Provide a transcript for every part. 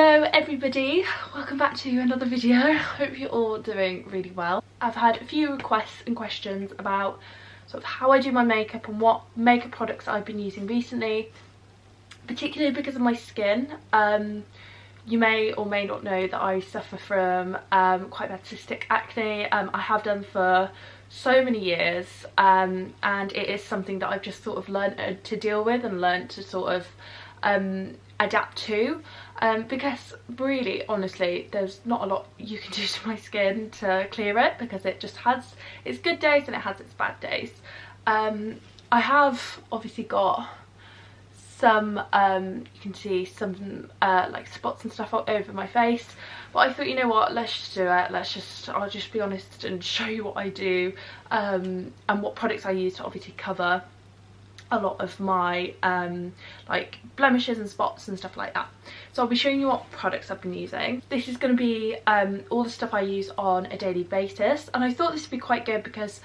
Hello everybody, welcome back to another video. Hope you're all doing really well. I've had a few requests and questions about sort of how I do my makeup and what makeup products I've been using recently, particularly because of my skin. You may or may not know that I suffer from quite bad cystic acne. I have done for so many years, and it is something that I've just sort of learned to deal with and learned to sort of adapt to, because really honestly there's not a lot you can do to my skin to clear it, because it just has its good days and it has its bad days. I have obviously got some you can see some like spots and stuff all over my face, but I thought, you know what, let's just do it. I'll just be honest and show you what I do, and what products I use to obviously cover a lot of my like blemishes and spots and stuff like that. So I'll be showing you what products I've been using. This is going to be all the stuff I use on a daily basis, and I thought this would be quite good because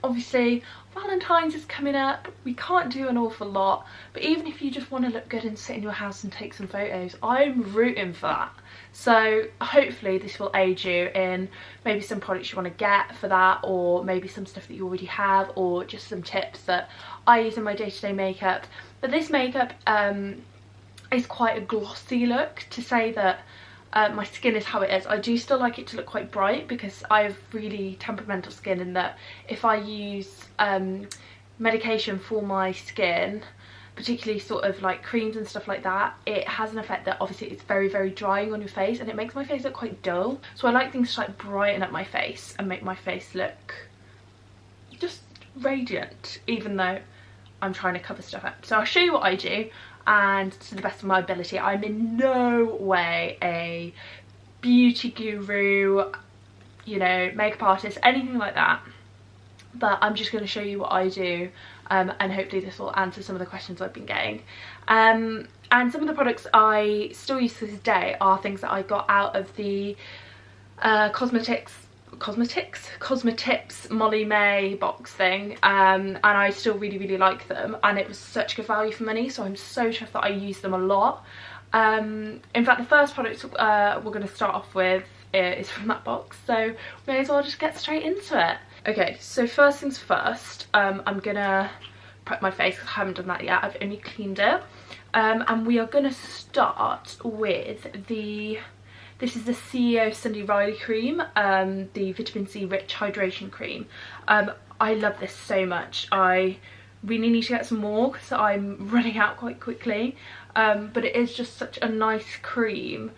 obviously Valentine's is coming up. We can't do an awful lot, but even if you just want to look good and sit in your house and take some photos, I'm rooting for that. So hopefully this will aid you in maybe some products you want to get for that, or maybe some stuff that you already have, or just some tips that I use in my day-to-day makeup. But this makeup is quite a glossy look. To say that my skin is how it is, I do still like it to look quite bright, because I have really temperamental skin, in that if I use medication for my skin, particularly sort of like creams and stuff like that, it has an effect that obviously it's very, very drying on your face, and it makes my face look quite dull. So I like things to like brighten up my face and make my face look just radiant, even though I'm trying to cover stuff up. So I'll show you what I do, and to the best of my ability. I'm in no way a beauty guru, you know, makeup artist, anything like that, but I'm just going to show you what I do, and hopefully this will answer some of the questions I've been getting. And some of the products I still use to this day are things that I got out of the Cosmetics Molly May box thing, and I still really like them, and it was such good value for money, so I'm so chuffed that I use them a lot. In fact, the first product we're going to start off with is from that box, so may as well just get straight into it. Okay, so first things first, I'm gonna prep my face because I haven't done that yet. I've only cleaned it, and we are gonna start with this is the CEO Sunday Riley cream, the vitamin C rich hydration cream. I love this so much. I really need to get some more because I'm running out quite quickly, but it is just such a nice cream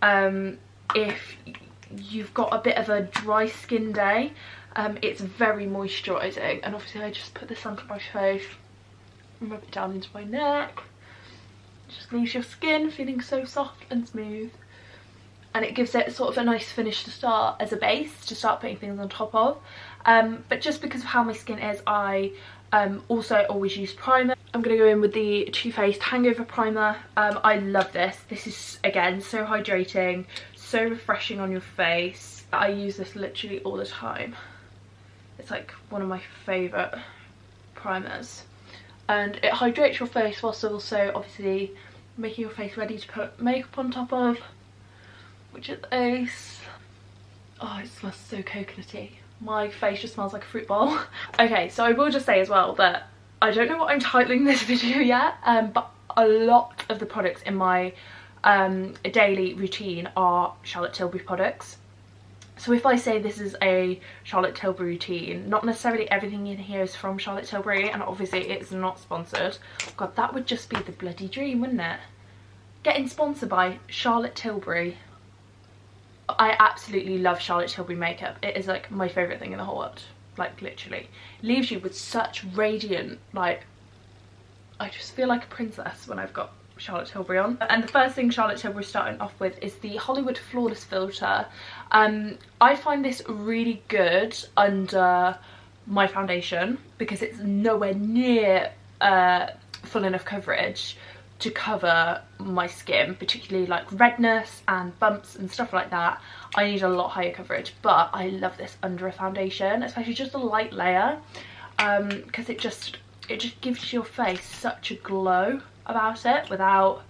if you've got a bit of a dry skin day. It's very moisturising, and obviously I just put this onto my face and rub it down into my neck. It just leaves your skin feeling so soft and smooth, and it gives it sort of a nice finish to start as a base to start putting things on top of. But just because of how my skin is, I also always use primer. I'm going to go in with the Too Faced Hangover primer. I love this. This is, again, so hydrating, so refreshing on your face. I use this literally all the time. It's like one of my favourite primers, and it hydrates your face whilst also obviously making your face ready to put makeup on top of, which is ace. Oh, it smells so coconutty. My face just smells like a fruit bowl. Okay, so I will just say as well that I don't know what I'm titling this video yet, but a lot of the products in my daily routine are Charlotte Tilbury products. So if I say this is a Charlotte Tilbury routine, not necessarily everything in here is from Charlotte Tilbury, and obviously it's not sponsored. God, that would just be the bloody dream, wouldn't it? Getting sponsored by Charlotte Tilbury. I absolutely love Charlotte Tilbury makeup. It is like my favourite thing in the whole world. Like literally. Leaves you with such radiant, like, I just feel like a princess when I've got Charlotte Tilbury on. And the first thing Charlotte Tilbury starting off with is the Hollywood Flawless Filter. I find this really good under my foundation because it's nowhere near full enough coverage to cover my skin, particularly like redness and bumps and stuff like that. I need a lot higher coverage, but I love this under a foundation, especially just a light layer, because it just gives your face such a glow about it without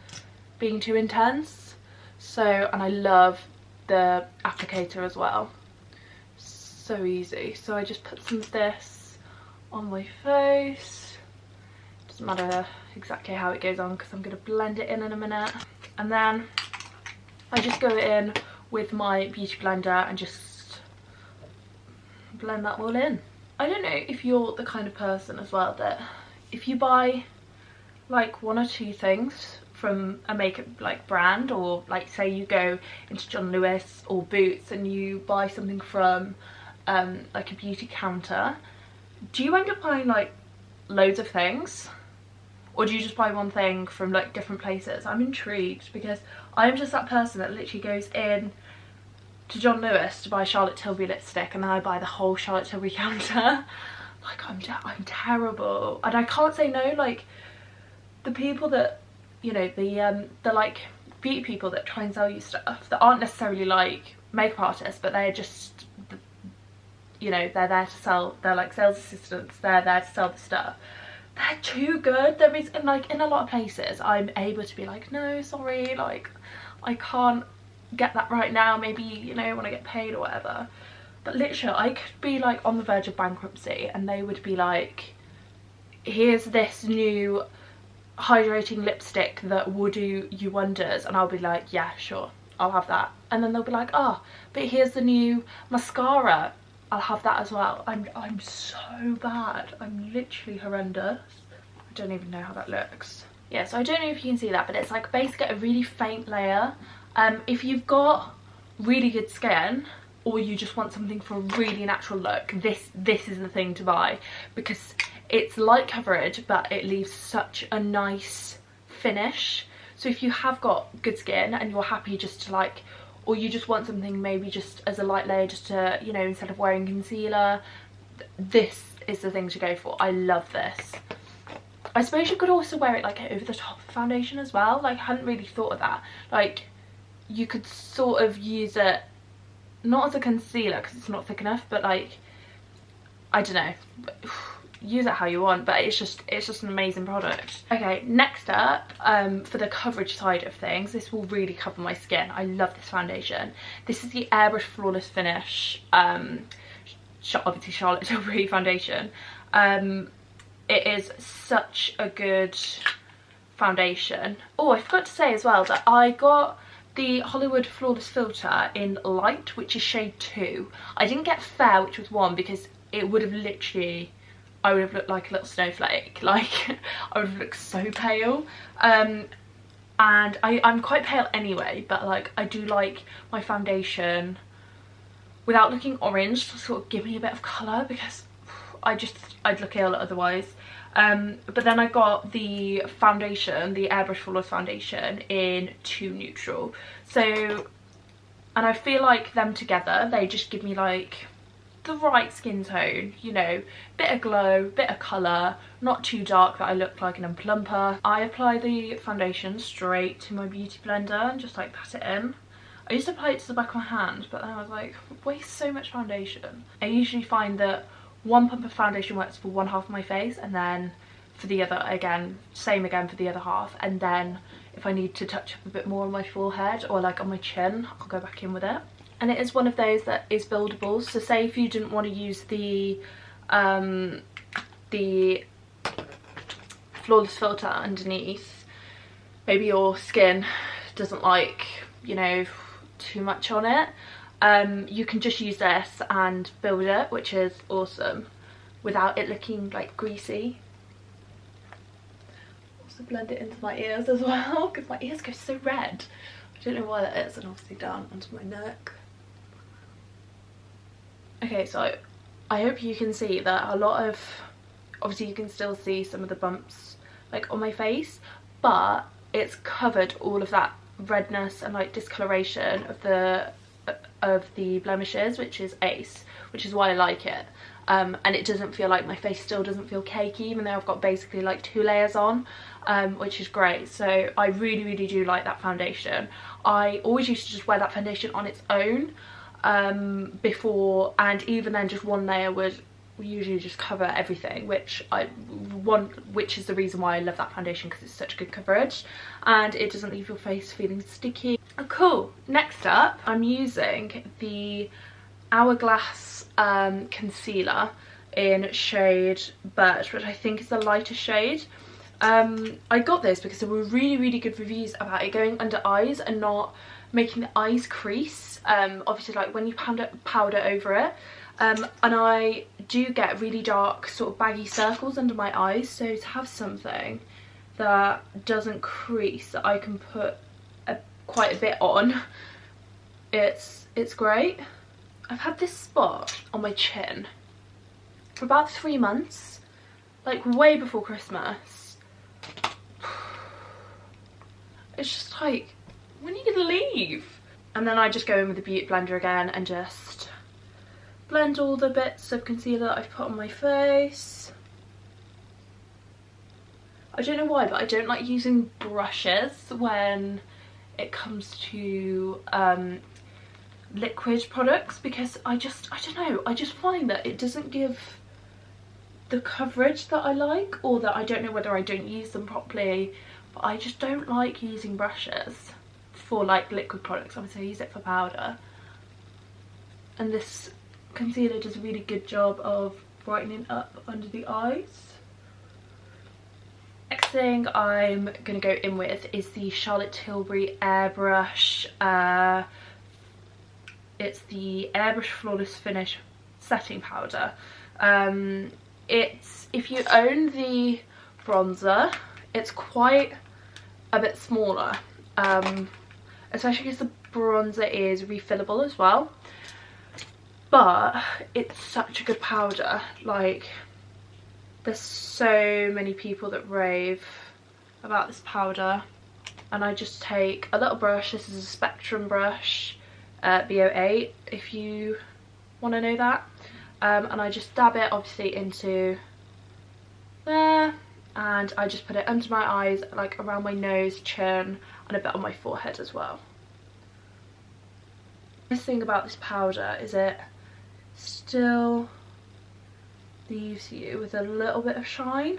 being too intense. So, and I love the applicator as well. So easy. So I just put some of this on my face. Doesn't matter exactly how it goes on because I'm going to blend it in a minute. And then I just go in with my beauty blender and just blend that all in. I don't know if you're the kind of person as well that if you buy like 1 or 2 things from a makeup like brand, or like say you go into John Lewis or Boots and you buy something from like a beauty counter, do you end up buying like loads of things, or do you just buy one thing from like different places? I'm intrigued because I'm just that person that literally goes in to John Lewis to buy Charlotte Tilbury lipstick and then I buy the whole Charlotte Tilbury counter. Like I'm terrible, and I can't say no. Like the people that, you know, the like beauty people that try and sell you stuff that aren't necessarily like makeup artists, but they're just, you know, they're there to sell, they're like sales assistants, they're there to sell the stuff. They're too good. There is, like in a lot of places I'm able to be like, no, sorry, like I can't get that right now, maybe, you know, when I get paid or whatever. But literally I could be like on the verge of bankruptcy and they would be like, here's this new hydrating lipstick that will do you wonders, and I'll be like, yeah, sure, I'll have that. And then they'll be like, oh, but here's the new mascara, I'll have that as well. I'm so bad. I'm literally horrendous. I don't even know how that looks. Yeah, so I don't know if you can see that, but it's like basically a really faint layer. If you've got really good skin, or you just want something for a really natural look, this is the thing to buy, because it's light coverage but it leaves such a nice finish. So if you have got good skin and you're happy just to like, or you just want something maybe just as a light layer, just to, you know, instead of wearing concealer, this is the thing to go for. I love this. I suppose you could also wear it like over the top of foundation as well. Like I hadn't really thought of that. Like you could sort of use it not as a concealer because it's not thick enough, but like, I don't know, use it how you want, but it's just an amazing product. Okay, next up, for the coverage side of things, this will really cover my skin. I love this foundation. This is the Airbrush Flawless Finish, obviously Charlotte Tilbury foundation. It is such a good foundation. Oh, I forgot to say as well that I got the Hollywood Flawless Filter in Light, which is shade 2. I didn't get Fair, which was 1, because it would have literally, I would have looked like a little snowflake. Like I would have looked so pale. And I'm quite pale anyway, but like I do like my foundation without looking orange to sort of give me a bit of colour, because I'd look ill otherwise. But then I got the foundation, the Airbrush Flawless foundation in 2 Neutral. So, and I feel like them together, they just give me like the right skin tone, you know, bit of glow, bit of colour, not too dark that I look like an plumper. I apply the foundation straight to my beauty blender and just like pat it in. I used to apply it to the back of my hand, but then I was like, waste so much foundation. I usually find that 1 pump of foundation works for one half of my face, and then for the other, again, same again for the other half. And then if I need to touch up a bit more on my forehead or like on my chin, I'll go back in with it. And it is one of those that is buildable. So say if you didn't want to use the Flawless Filter underneath, maybe your skin doesn't like, you know, too much on it, you can just use this and build it, which is awesome, without it looking like greasy. Also blend it into my ears as well, because my ears go so red. I don't know why that is, and obviously down onto my neck. Okay, so I hope you can see that a lot of, obviously you can still see some of the bumps like on my face, but it's covered all of that redness and like discoloration of the blemishes, which is ace, which is why I like it. And it doesn't feel like my face still doesn't feel cakey, even though I've got basically like 2 layers on, which is great. So I really do like that foundation. I always used to just wear that foundation on its own before, and even then just 1 layer would usually just cover everything, which is the reason why I love that foundation, because it's such good coverage and it doesn't leave your face feeling sticky. Cool. Next up, I'm using the Hourglass concealer in shade Birch, which I think is the lighter shade. I got this because there were really good reviews about it going under eyes and not making the eyes crease, obviously like when you powder over it. And I do get really dark sort of baggy circles under my eyes, so to have something that doesn't crease that I can put quite a bit on, it's great. I've had this spot on my chin for about 3 months, like way before Christmas. It's just like, when are you gonna leave? And then I just go in with the beauty blender again and just blend all the bits of concealer that I've put on my face. I don't know why, but I don't like using brushes when it comes to liquid products, because I don't know, I just find that it doesn't give the coverage that I like, or that I don't know whether I don't use them properly, but I just don't like using brushes for like liquid products. Obviously I use it for powder, and this concealer does a really good job of brightening up under the eyes. Next thing I'm going to go in with is the Charlotte Tilbury Airbrush. It's the Airbrush Flawless Finish setting powder. It's, if you own the bronzer, it's quite a bit smaller, especially because the bronzer is refillable as well. But it's such a good powder. Like, there's so many people that rave about this powder, and I just take a little brush. This is a Spectrum brush, B08 if you want to know that, and I just dab it obviously into there, and I just put it under my eyes, like around my nose, chin, and a bit on my forehead as well. The nice thing about this powder is it still leaves you with a little bit of shine,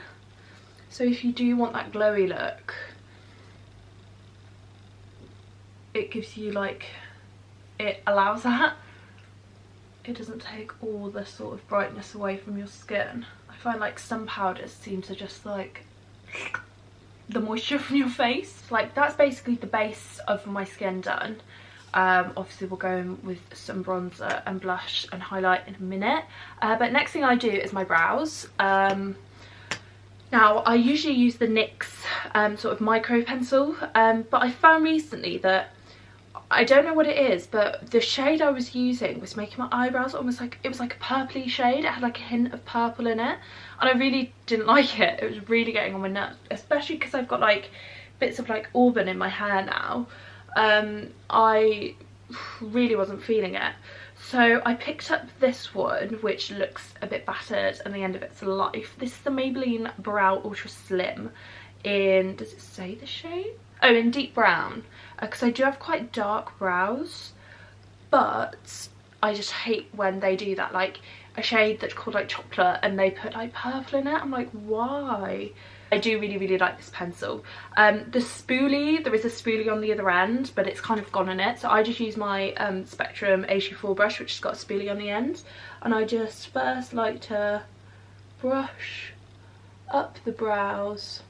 so if you do want that glowy look, it gives you like, it allows that. It doesn't take all the sort of brightness away from your skin. I find like some powders seem to just like the moisture from your face. Like, that's basically the base of my skin done. Obviously we'll go in with some bronzer and blush and highlight in a minute, but next thing I do is my brows. Now I usually use the NYX sort of micro pencil, but I found recently that, I don't know what it is, but the shade I was using was making my eyebrows almost like, it was like a purpley shade. It had like a hint of purple in it, and I really didn't like it. It was really getting on my nerves, especially because I've got like bits of like auburn in my hair now. I really wasn't feeling it, so I picked up this one, which looks a bit battered and the end of it's life. This is the Maybelline Brow Ultra Slim in, does it say the shade? Oh, in deep brown, because I do have quite dark brows, but I just hate when they do that, like a shade that's called like chocolate and they put like purple in it. I'm like, why? I do really like this pencil. The spoolie, there is a spoolie on the other end, but it's kind of gone in it, so I just use my Spectrum A4 brush, which has got a spoolie on the end, and I just first like to brush up the brows.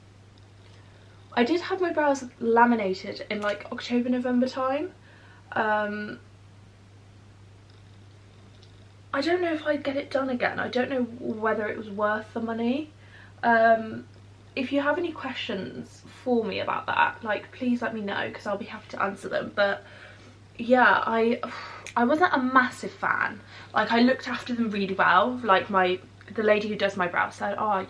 I did have my brows laminated in like October, November time. I don't know if I'd get it done again. I don't know whether it was worth the money. If you have any questions for me about that, like, please let me know, because I'll be happy to answer them. But yeah, I wasn't a massive fan. Like, I looked after them really well. Like, the lady who does my brows said, oh,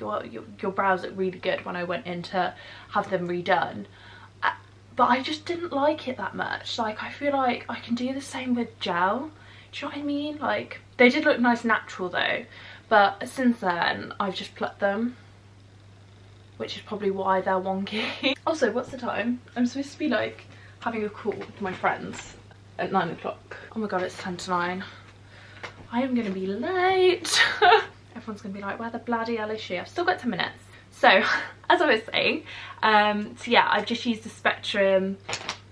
your brows look really good, when I went in to have them redone. But I just didn't like it that much. Like, I feel like I can do the same with gel. Do you know what I mean? Like, they did look nice natural though, but since then I've just plucked them, which is probably why they're wonky. Also, what's the time? I'm supposed to be like having a call with my friends at 9 o'clock. Oh my god, it's 10 to 9. I am gonna be late. Everyone's gonna be like, where the bloody hell is she? I've still got 10 minutes. So, as I was saying, so yeah, I've just used the Spectrum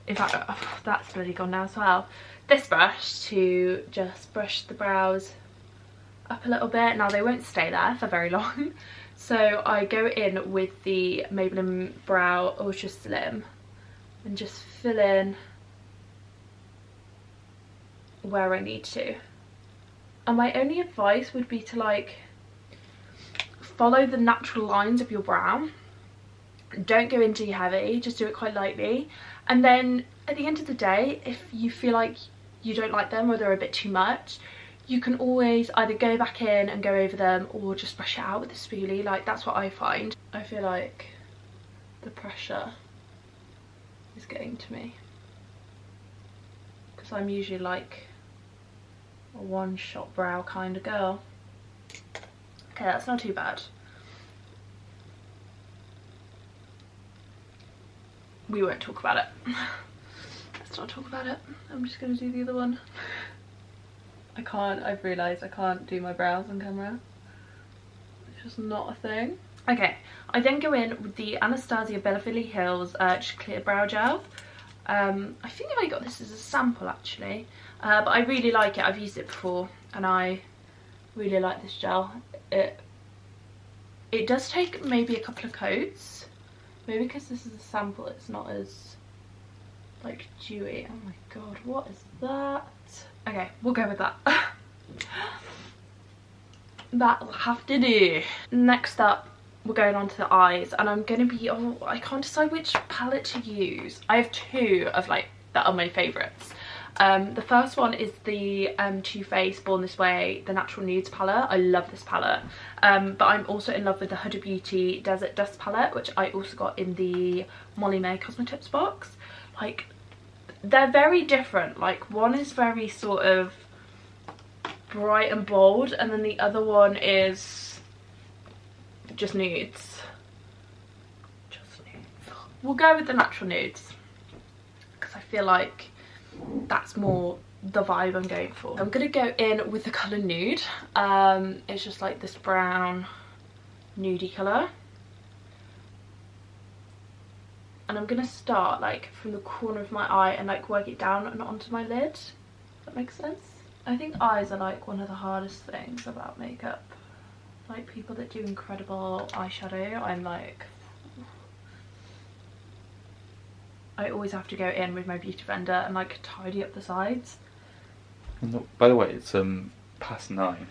In fact, oh, that's bloody gone now as well. This brush to just brush the brows up a little bit. Now they won't stay there for very long, so I go in with the Maybelline Brow Ultra Slim and just fill in where I need to. And my only advice would be to like follow the natural lines of your brow. Don't go in too heavy, just do it quite lightly. And then at the end of the day, if you feel like you don't like them or they're a bit too much, you can always either go back in and go over them or just brush it out with a spoolie. Like, that's what I find. I feel like the pressure is getting to me, because I'm usually like a one-shot brow kind of girl. Okay, that's not too bad. We won't talk about it. Let's not talk about it. I'm just gonna do the other one. I've realised I can't do my brows on camera. It's just not a thing. Okay, I then go in with the Anastasia Beverly Hills just clear brow gel. I think I got this as a sample actually, but I really like it. I've used it before and I really like this gel. It does take maybe a couple of coats. Maybe because this is a sample, it's not as like dewy. Oh my god, what is that? Okay, we'll go with that. That'll have to do. Next up, we're going on to the eyes, and I'm gonna be, oh, I can't decide which palette to use. I have two of like that are my favourites. The first one is the Too Faced Born This Way, the Natural Nudes palette. I love this palette. But I'm also in love with the Huda Beauty Desert Dust palette, which I also got in the Molly May Cosmetics box. Like, they're very different. Like, one is very sort of bright and bold, and then the other one is just nudes. Just nudes. We'll go with the Natural Nudes, because I feel like that's more the vibe I'm going for. I'm gonna go in with the colour Nude. It's just like this brown nudie colour, and I'm gonna start like from the corner of my eye and like work it down and onto my lid. Does that make sense? I think eyes are like one of the hardest things about makeup. Like, people that do incredible eyeshadow, I'm like, I always have to go in with my beauty blender and like tidy up the sides. No, by the way, it's past 9.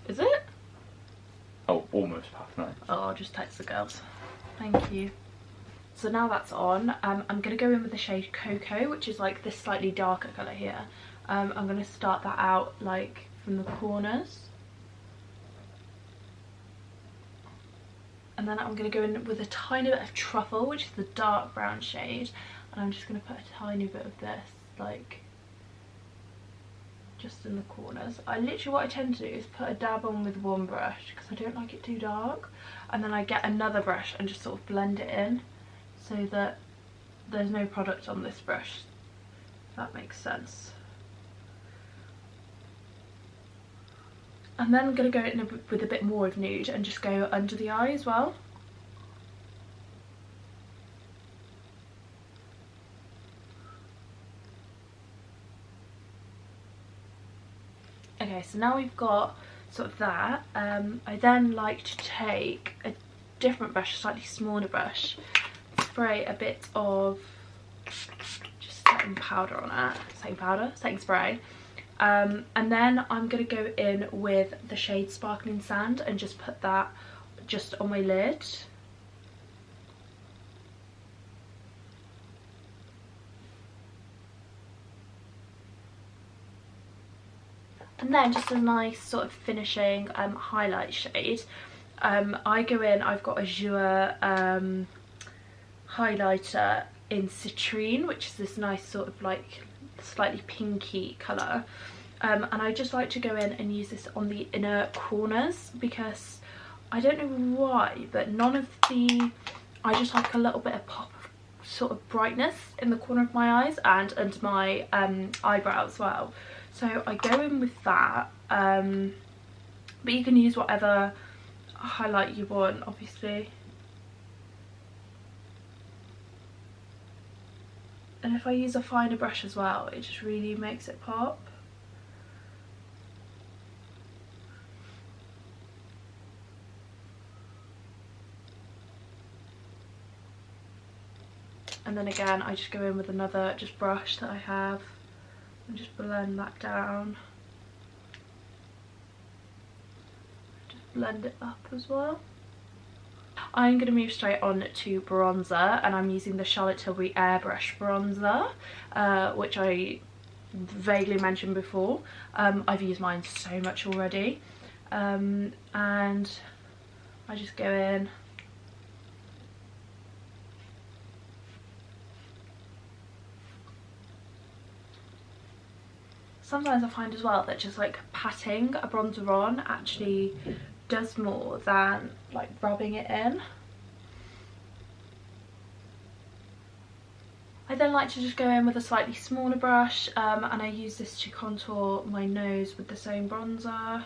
Is it? Oh, almost past 9. Oh, I'll just text the girls. Thank you. So now that's on, I'm gonna go in with the shade Cocoa, which is like this slightly darker colour here. I'm gonna start that out like from the corners. And then I'm going to go in with a tiny bit of Truffle, which is the dark brown shade, and I'm just going to put a tiny bit of this, like, just in the corners. What I tend to do is put a dab on with one brush, because I don't like it too dark, and then I get another brush and just sort of blend it in, so that there's no product on this brush, if that makes sense. And then I'm going to go in with a bit more of Nude and just go under the eye as well. Okay, so now we've got sort of that. I then like to take a different brush, a slightly smaller brush, spray a bit of just setting powder on it. Setting spray. And then I'm going to go in with the shade Sparkling Sand and just put that just on my lid. And then just a nice sort of finishing highlight shade. I go in, I've got a Jour highlighter in Citrine, which is this nice sort of like slightly pinky colour, and I just like to go in and use this on the inner corners, because I don't know why, but I just like a little bit of pop of sort of brightness in the corner of my eyes and under my eyebrow as well. So I go in with that, but you can use whatever highlight you want, obviously. And if I use a finer brush as well, it just really makes it pop. And then again, I just go in with another just brush that I have and just blend that down. Just blend it up as well. I'm going to move straight on to bronzer, and I'm using the Charlotte Tilbury Airbrush bronzer, which I vaguely mentioned before. I've used mine so much already, and I just go in. Sometimes I find as well that just like patting a bronzer on actually does more than like rubbing it in. I then like to just go in with a slightly smaller brush, and I use this to contour my nose with the same bronzer.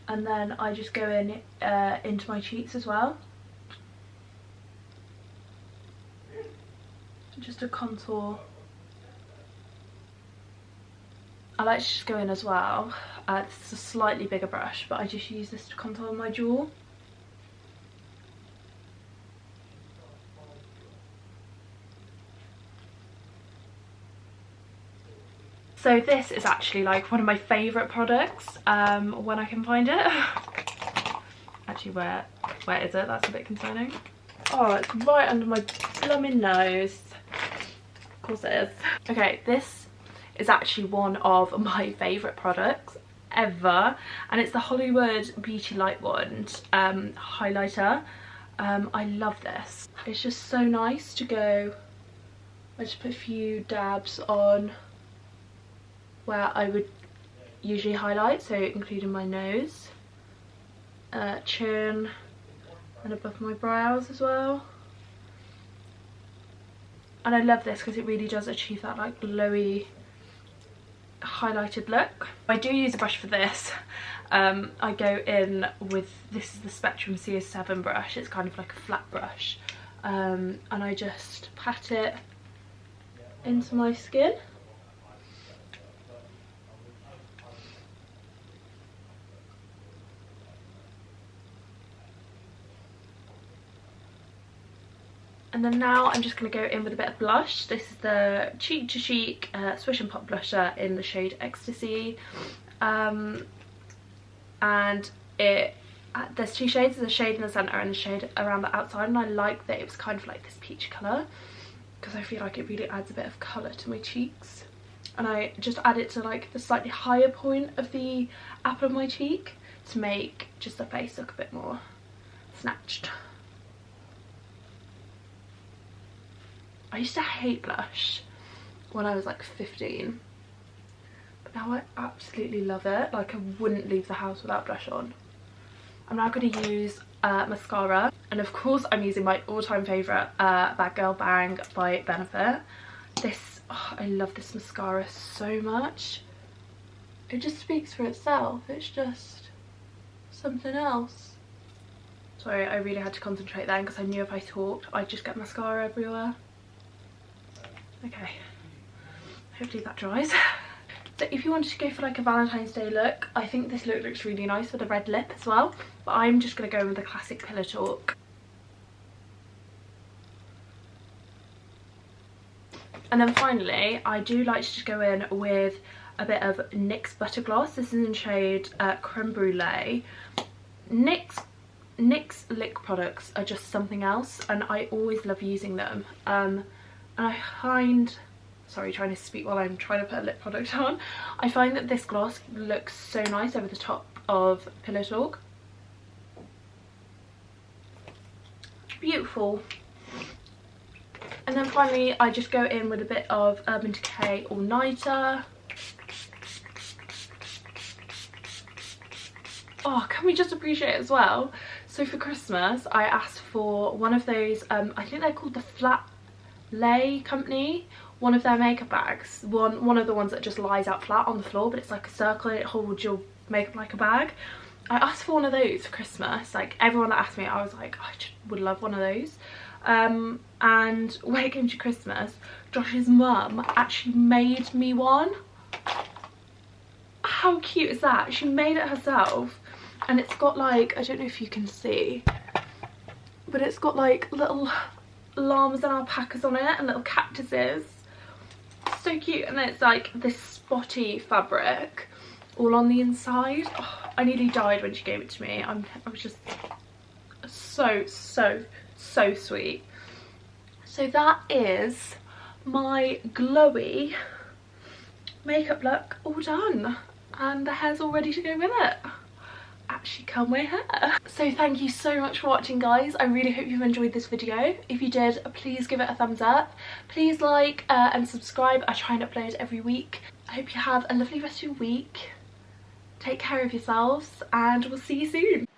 And then I just go in into my cheeks as well, just to contour. I like to just go in as well. This is a slightly bigger brush, but I just use this to contour my jaw. So this is actually like one of my favourite products when I can find it. Actually, where is it? That's a bit concerning. Oh, it's right under my blooming nose. Of course it is. Okay, this is actually one of my favourite products ever, and it's the Hollywood Beauty Light Wand highlighter. I love this. It's just so nice to go. I just put a few dabs on where I would usually highlight, so including my nose, chin, and above my brows as well. And I love this because it really does achieve that like glowy highlighted look. I do use a brush for this. I go in with, this is the Spectrum CS7 brush. It's kind of like a flat brush, and I just pat it into my skin. And then now I'm just going to go in with a bit of blush. This is the Cheek to Chic Swish and Pop blusher in the shade Ecstasy. And there's two shades. There's a shade in the centre and a shade around the outside. And I like that it was kind of like this peach colour, because I feel like it really adds a bit of colour to my cheeks. And I just add it to like the slightly higher point of the apple of my cheek to make just the face look a bit more snatched. I used to hate blush when I was like 15, but now I absolutely love it. Like, I wouldn't leave the house without blush on. I'm now going to use mascara, and of course I'm using my all-time favourite Bad Girl Bang by Benefit. This, oh, I love this mascara so much. It just speaks for itself. It's just something else. Sorry, I really had to concentrate then because I knew if I talked I'd just get mascara everywhere. Okay, hopefully that dries. So if you wanted to go for like a Valentine's Day look, I think this look looks really nice with a red lip as well, but I'm just going to go with the classic Pillow Talk. And then finally, I do like to just go in with a bit of NYX Butter Gloss. This is in shade Creme Brulee. NYX lip products are just something else, and I always love using them. And I find, sorry, trying to speak while I'm trying to put a lip product on. I find that this gloss looks so nice over the top of Pillow Talk. Beautiful. And then finally, I just go in with a bit of Urban Decay All Nighter. Oh, can we just appreciate it as well? So for Christmas, I asked for one of those, I think they're called the Flat Lay Company, one of their makeup bags, one of the ones that just lies out flat on the floor, but it's like a circle and it holds your makeup like a bag. I asked for one of those for Christmas. Like everyone that asked me, I was like, I just would love one of those. And when it came to Christmas, Josh's mum actually made me one. How cute is that? She made it herself, and it's got like, I don't know if you can see, but it's got like little llamas and alpacas on it and little cactuses. So cute. And it's like this spotty fabric all on the inside. Oh, I nearly died when she gave it to me. I was just so sweet. So that is my glowy makeup look all done, and the hair's all ready to go with it. Actually curl my hair. So thank you so much for watching, guys. I really hope you've enjoyed this video. If you did, please give it a thumbs up. Please like and subscribe. I try and upload every week. I hope you have a lovely rest of your week. Take care of yourselves, and we'll see you soon.